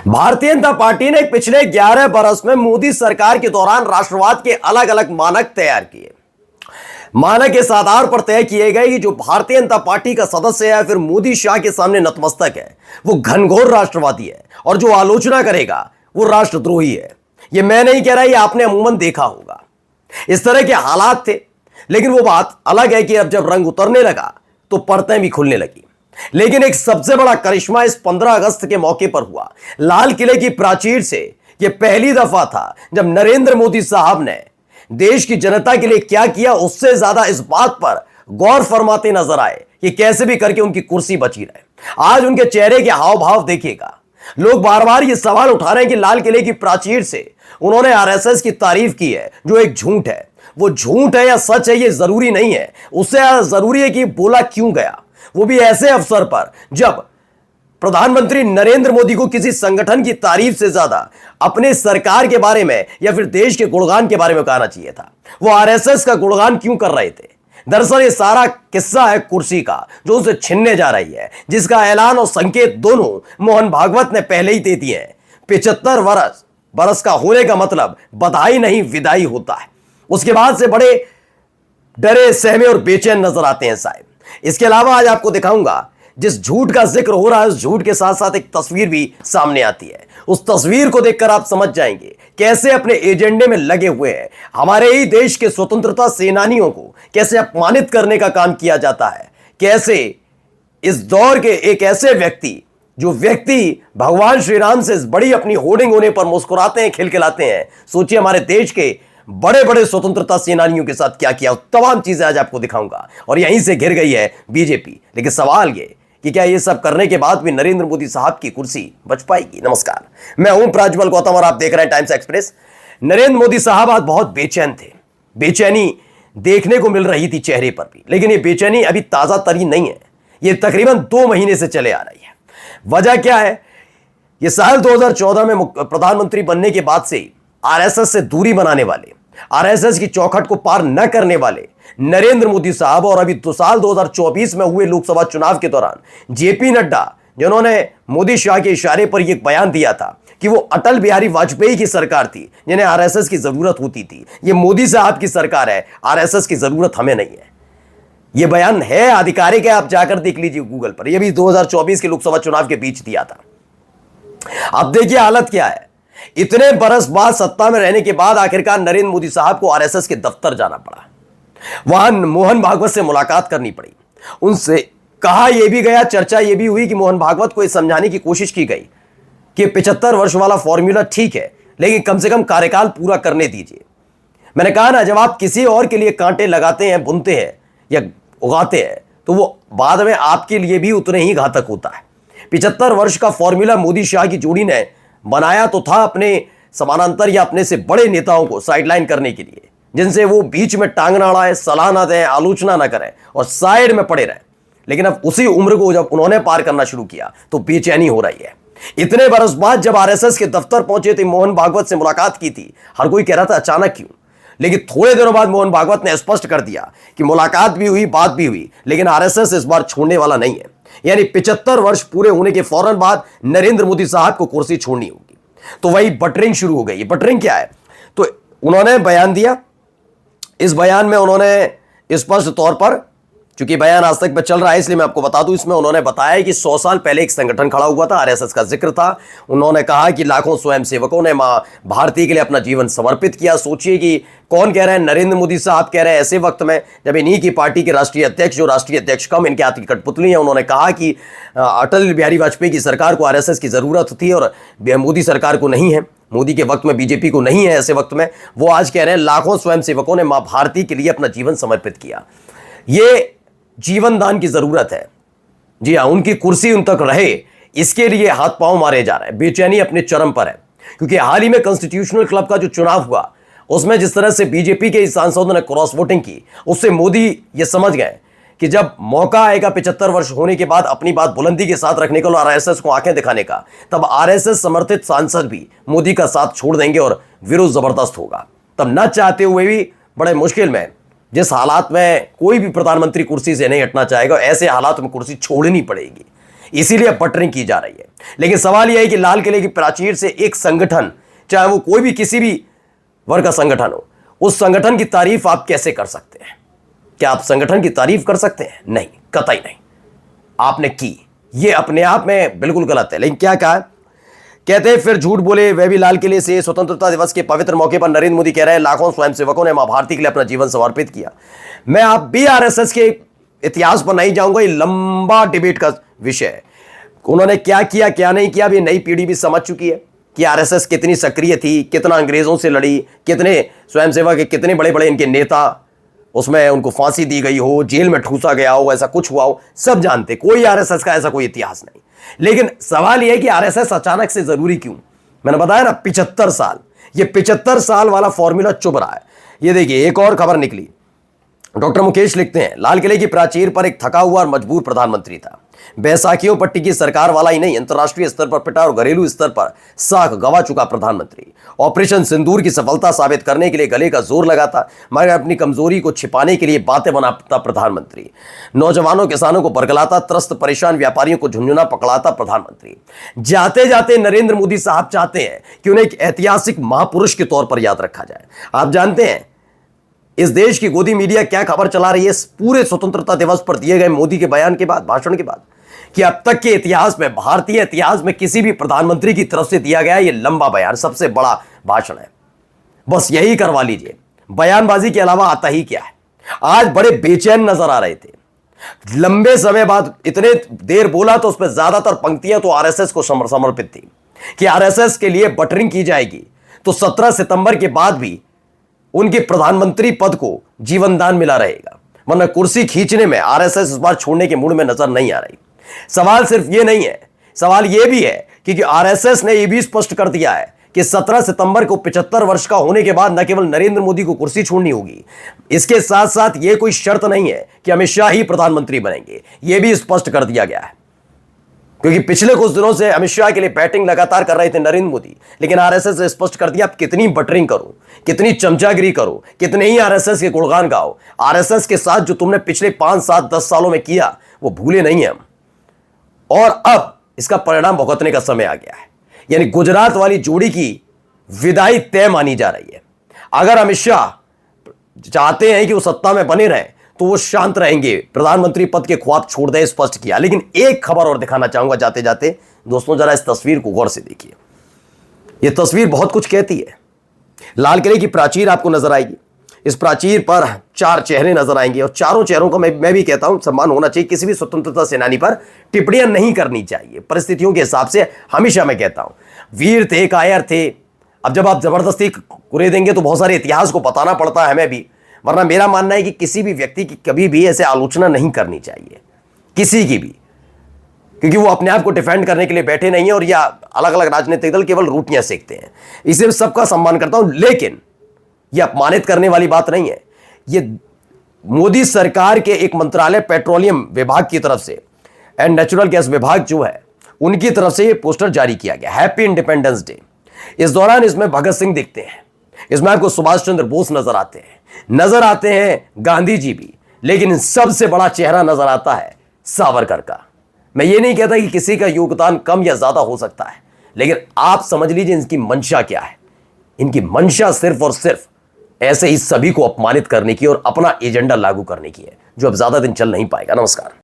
Bharatiya Janata party ने पिछले 11 बरस में मोदी सरकार के दौरान राष्ट्रवाद के अलग अलग मानक तैयार किए। मानक इस आधार पर तय किए गए कि जो भारतीय जनता पार्टी का सदस्य है या फिर मोदी शाह के सामने नतमस्तक है वो घनघोर राष्ट्रवादी है और जो आलोचना करेगा वो राष्ट्रद्रोही है। ये मैं नहीं कह रहा, ये आपने अमूमन देखा होगा। इस तरह के हालात थे, लेकिन वो बात अलग है कि अब जब रंग उतरने लगा तो परतें भी खुलने लगी। लेकिन एक सबसे बड़ा करिश्मा इस 15 अगस्त के मौके पर हुआ। लाल किले की प्राचीर से यह पहली दफा था जब नरेंद्र मोदी साहब ने देश की जनता के लिए क्या किया, उससे ज्यादा इस बात पर गौर फरमाते नजर आए कि कैसे भी करके उनकी कुर्सी बची रहे। आज उनके चेहरे के हाव भाव देखिएगा। लोग बार बार ये सवाल उठा रहे हैं कि लाल किले की प्राचीर से उन्होंने आरएसएस की तारीफ की है, जो एक झूठ है। वो झूठ है या सच है ये जरूरी नहीं है, उससे जरूरी है कि बोला क्यों गया, वो भी ऐसे अवसर पर जब प्रधानमंत्री नरेंद्र मोदी को किसी संगठन की तारीफ से ज्यादा अपने सरकार के बारे में या फिर देश के गुणगान के बारे में कहना चाहिए था। वो आरएसएस का गुणगान क्यों कर रहे थे? दरअसल ये सारा किस्सा है कुर्सी का जो उसे छीनने जा रही है, जिसका ऐलान और संकेत दोनों मोहन भागवत ने पहले ही दे दिए हैं। 75 बरस का होने का मतलब बधाई नहीं विदाई होता है। उसके बाद से बड़े डरे सहमे और बेचैन नजर आते हैं साहब। इसके अलावा आज आपको दिखाऊंगा जिस झूठ का जिक्र हो रहा है, उस झूठ के साथ साथ एक तस्वीर भी सामने आती है। उस तस्वीर को देखकर आप समझ जाएंगे कैसे अपने एजेंडे में लगे हुए हैं हमारे ही देश के स्वतंत्रता सेनानियों को कैसे अपमानित करने का काम किया जाता है। कैसे इस दौर के एक ऐसे व्यक्ति भगवान श्री राम से इस बड़ी अपनी होर्डिंग होने पर मुस्कुराते हैं, खिलखिलाते हैं। सोचिए हमारे देश के बड़े बड़े स्वतंत्रता सेनानियों के साथ क्या किया। तमाम चीजें आज आपको दिखाऊंगा और यहीं से घिर गई है बीजेपी। लेकिन सवाल ये कि क्या ये सब करने के बाद भी नरेंद्र मोदी साहब की कुर्सी बच पाएगी? नमस्कार, मैं हूं प्रज्वल गौतम और आप देख रहे हैं टाइम्स एक्सप्रेस। नरेंद्र मोदी साहब आज बहुत बेचैन थे। बेचैनी देखने को मिल रही थी चेहरे पर भी, लेकिन ये बेचैनी अभी ताजा तरीन नहीं है। ये तकरीबन 2 महीने से चले आ रही है। वजह क्या है? ये साल 2014 में प्रधानमंत्री बनने के बाद से आरएसएस से दूरी बनाने वाले, आरएसएस की चौखट को पार न करने वाले नरेंद्र मोदी साहब और अभी तो साल 2024 में हुए लोकसभा चुनाव के दौरान जेपी नड्डा, जिन्होंने मोदी शाह के इशारे पर यह बयान दिया था कि वो अटल बिहारी वाजपेयी की सरकार थी जिन्हें आरएसएस की जरूरत होती थी, ये मोदी साहब की सरकार है, आरएसएस की जरूरत हमें नहीं है। यह बयान है, आधिकारिक है, आप जाकर देख लीजिए गूगल पर। यह भी 2024 के लोकसभा चुनाव के बीच दिया था। अब देखिए हालत क्या है। इतने बरस बाद सत्ता में रहने के बाद आखिरकार नरेंद्र मोदी साहब को आरएसएस के दफ्तर जाना पड़ा। वहां मोहन भागवत से मुलाकात करनी पड़ी। उनसे कहा यह भी गया, चर्चा यह भी हुई कि मोहन भागवत को यह समझाने की कोशिश की गई कि 75 वर्ष वाला फॉर्मूला ठीक है, लेकिन कम से कम कार्यकाल पूरा करने दीजिए। मैंने कहा ना, जब आप किसी और के लिए कांटे लगाते हैं, बुनते हैं या उगाते हैं, तो वो बाद में आपके लिए भी उतने ही घातक होता है। 75 वर्ष का फॉर्मूला मोदी शाह की जोड़ी ने बनाया तो था अपने समानांतर या अपने से बड़े नेताओं को साइडलाइन करने के लिए, जिनसे वो बीच में टांग ना अड़ाए, सलाह ना दें, आलोचना ना करें और साइड में पड़े रहें। लेकिन अब उसी उम्र को जब उन्होंने पार करना शुरू किया तो बेचैनी हो रही है। इतने बरस बाद जब आरएसएस के दफ्तर पहुंचे थे, मोहन भागवत से मुलाकात की थी, हर कोई कह रहा था अचानक क्यों, लेकिन थोड़े दिनों बाद मोहन भागवत ने स्पष्ट कर दिया कि मुलाकात भी हुई, बात भी हुई, लेकिन आरएसएस इस बार छोड़ने वाला नहीं है। यानी 75 वर्ष पूरे होने के फौरन बाद नरेंद्र मोदी साहब को कुर्सी छोड़नी होगी। तो वही बटरिंग शुरू हो गई। बटरिंग क्या है? तो उन्होंने बयान दिया। इस बयान में उन्होंने स्पष्ट तौर पर, चूंकि बयान आज तक पे चल रहा है इसलिए मैं आपको बता दूं, इसमें उन्होंने बताया कि 100 साल पहले एक संगठन खड़ा हुआ था, आरएसएस का जिक्र था। उन्होंने कहा कि लाखों स्वयंसेवकों ने मां भारती के लिए अपना जीवन समर्पित किया। सोचिए कि कौन कह रहे हैं? नरेंद्र मोदी साहब कह रहे हैं ऐसे वक्त में जब इन्हीं की पार्टी के राष्ट्रीय अध्यक्ष, जो राष्ट्रीय अध्यक्ष कम इनके हाथ की कठपुतली है, उन्होंने कहा कि अटल बिहारी वाजपेयी की सरकार को आरएसएस की जरूरत थी और मोदी सरकार को नहीं है, मोदी के वक्त में बीजेपी को नहीं है। ऐसे वक्त में वो आज कह रहे हैं लाखों स्वयंसेवकों ने मां भारती के लिए अपना जीवन समर्पित किया। ये जीवन दान की जरूरत है। जी हां, उनकी कुर्सी उन तक रहे, इसके लिए हाथ पांव मारे जा रहे हैं। बेचैनी अपने चरम पर है, क्योंकि हाल ही में कॉन्स्टिट्यूशनल क्लब का जो चुनाव हुआ, उसमें जिस तरह से बीजेपी के सांसदों ने क्रॉस वोटिंग की, उससे मोदी ये समझ गए कि जब मौका आएगा 75 वर्ष होने के बाद अपनी बात बुलंदी के साथ रखने का और आरएसएस को आंखें दिखाने का, तब आरएसएस समर्थित सांसद भी मोदी का साथ छोड़ देंगे और विरोध जबरदस्त होगा। तब न चाहते हुए भी बड़े मुश्किल में, जिस हालात में कोई भी प्रधानमंत्री कुर्सी से नहीं हटना चाहेगा, ऐसे हालात में कुर्सी छोड़नी पड़ेगी। इसीलिए बटरिंग की जा रही है। लेकिन सवाल यह है कि लाल किले की प्राचीर से एक संगठन, चाहे वो कोई भी किसी भी वर्ग का संगठन हो, उस संगठन की तारीफ आप कैसे कर सकते हैं? क्या आप संगठन की तारीफ कर सकते हैं? नहीं, कतई नहीं। आपने की, यह अपने आप में बिल्कुल गलत है। लेकिन क्या कहा, कहते हैं फिर झूठ बोले वह भी लाल किले से। स्वतंत्रता दिवस के पवित्र मौके पर नरेंद्र मोदी कह रहे हैं लाखों स्वयंसेवकों ने मां भारती के लिए अपना जीवन समर्पित किया। मैं आप भी आरएसएस के इतिहास पर नहीं जाऊंगा, ये लंबा डिबेट का विषय है। उन्होंने क्या किया क्या नहीं किया, अभी नई पीढ़ी भी समझ चुकी है कि आरएसएस कितनी सक्रिय थी, कितना अंग्रेजों से लड़ी, कितने स्वयंसेवक, कितने बड़े बड़े इनके नेता, उसमें उनको फांसी दी गई हो, जेल में ठूसा गया हो, ऐसा कुछ हुआ हो, सब जानते। कोई आरएसएस का ऐसा कोई इतिहास नहीं। लेकिन सवाल यह है कि आरएसएस अचानक से जरूरी क्यों? मैंने बताया ना 75 साल, ये 75 साल वाला फॉर्मूला चुभ रहा है। ये देखिए एक और खबर निकली, डॉक्टर मुकेश लिखते हैं लाल किले की प्राचीर पर एक थका हुआ और मजबूर प्रधानमंत्री था। बैसाखियों पर टिकी सरकार वाला ही नहीं, अंतर्राष्ट्रीय स्तर पर पिटा और घरेलू स्तर पर साख गवा चुका प्रधानमंत्री। ऑपरेशन सिंदूर की सफलता साबित करने के लिए गले का जोर लगाता, मगर अपनी कमजोरी को छिपाने के लिए बातें बनाता प्रधानमंत्री। नौजवानों किसानों को बरगलाता, त्रस्त परेशान व्यापारियों को झुंझुना पकड़ाता प्रधानमंत्री। जाते जाते नरेंद्र मोदी साहब चाहते हैं कि उन्हें एक ऐतिहासिक महापुरुष के तौर पर याद रखा जाए। आप जानते हैं इस देश की गोदी मीडिया क्या खबर चला रही है पूरे स्वतंत्रता दिवस पर दिए गए मोदी के बयान के बाद, भाषण के बाद, कि अब तक के इतिहास में, भारतीय इतिहास में किसी भी प्रधानमंत्री की तरफ से दिया गया ये लंबा बयान सबसे बड़ा भाषण है। बस यही करवा लीजिए, बयानबाजी के अलावा आता ही क्या है। आज बड़े बेचैन नजर आ रहे थे, लंबे समय बाद इतने देर बोला तो उसमें ज्यादातर पंक्तियां तो आरएसएस को समर्पित थी कि आरएसएस के लिए बटरिंग की जाएगी। तो 17 सितंबर के बाद भी उनके प्रधानमंत्री पद को जीवन दान मिला रहेगा, वरना कुर्सी खींचने में आरएसएस इस बार छोड़ने के मूड में नजर नहीं आ रही। सवाल सिर्फ ये नहीं है, सवाल ये भी है कि आरएसएस ने यह भी स्पष्ट कर दिया है कि 17 सितंबर को 75 वर्ष का होने के बाद न केवल नरेंद्र मोदी को कुर्सी छोड़नी होगी, इसके साथ साथ यह कोई शर्त नहीं है कि अमित शाह ही प्रधानमंत्री बनेंगे। यह भी स्पष्ट कर दिया गया है, क्योंकि पिछले कुछ दिनों से अमित शाह के लिए बैटिंग लगातार कर रहे थे नरेंद्र मोदी, लेकिन आरएसएस ने स्पष्ट कर दिया आप कितनी बटरिंग करो, कितनी चमचागिरी करो, कितने ही आरएसएस के गुणगान गाओ, आरएसएस के साथ जो तुमने पिछले 5, 7, 10 सालों में किया वो भूले नहीं हम। और अब इसका परिणाम भुगतने का समय आ गया है। यानी गुजरात वाली जोड़ी की विदाई तय मानी जा रही है। अगर अमित शाह चाहते हैं कि वो सत्ता में बने रहें तो वो शांत रहेंगे, प्रधानमंत्री पद के ख्वाब छोड़ दें, स्पष्ट किया। लेकिन एक खबर और दिखाना चाहूंगा जाते जाते दोस्तों, जरा इस तस्वीर को गौर से देखिए। यह तस्वीर बहुत कुछ कहती है। लाल किले की प्राचीर आपको नजर आएगी, इस प्राचीर पर 4 चेहरे नजर आएंगे और चारों चेहरों का मैं भी कहता हूं सम्मान होना चाहिए। किसी भी स्वतंत्रता सेनानी पर टिप्पणियां नहीं करनी चाहिए, परिस्थितियों के हिसाब से। हमेशा मैं कहता हूं वीर थे, कायर थे। अब जब आप जबरदस्ती कुरे देंगे तो बहुत सारे इतिहास को बताना पड़ता है हमें भी, वरना मेरा मानना है कि किसी भी व्यक्ति की कभी भी ऐसे आलोचना नहीं करनी चाहिए, किसी की भी, क्योंकि वो अपने आप को डिफेंड करने के लिए बैठे नहीं है और या अलग अलग राजनीतिक दल केवल रोटियां सेकते हैं। इसे सबका सम्मान करता हूं, लेकिन यह अपमानित करने वाली बात नहीं है। यह मोदी सरकार के एक मंत्रालय पेट्रोलियम विभाग की तरफ से एंड नेचुरल गैस विभाग जो है उनकी तरफ से यह पोस्टर जारी किया गया, हैप्पी इंडिपेंडेंस डे। इस दौरान इसमें भगत सिंह दिखते हैं, इसमें आपको सुभाष चंद्र बोस नजर आते हैं गांधी जी भी, लेकिन सबसे बड़ा चेहरा नजर आता है सावरकर का। मैं ये नहीं कहता कि किसी का योगदान कम या ज्यादा हो सकता है, लेकिन आप समझ लीजिए इनकी मंशा क्या है। इनकी मंशा सिर्फ और सिर्फ ऐसे ही सभी को अपमानित करने की और अपना एजेंडा लागू करने की है, जो अब ज्यादा दिन चल नहीं पाएगा। नमस्कार।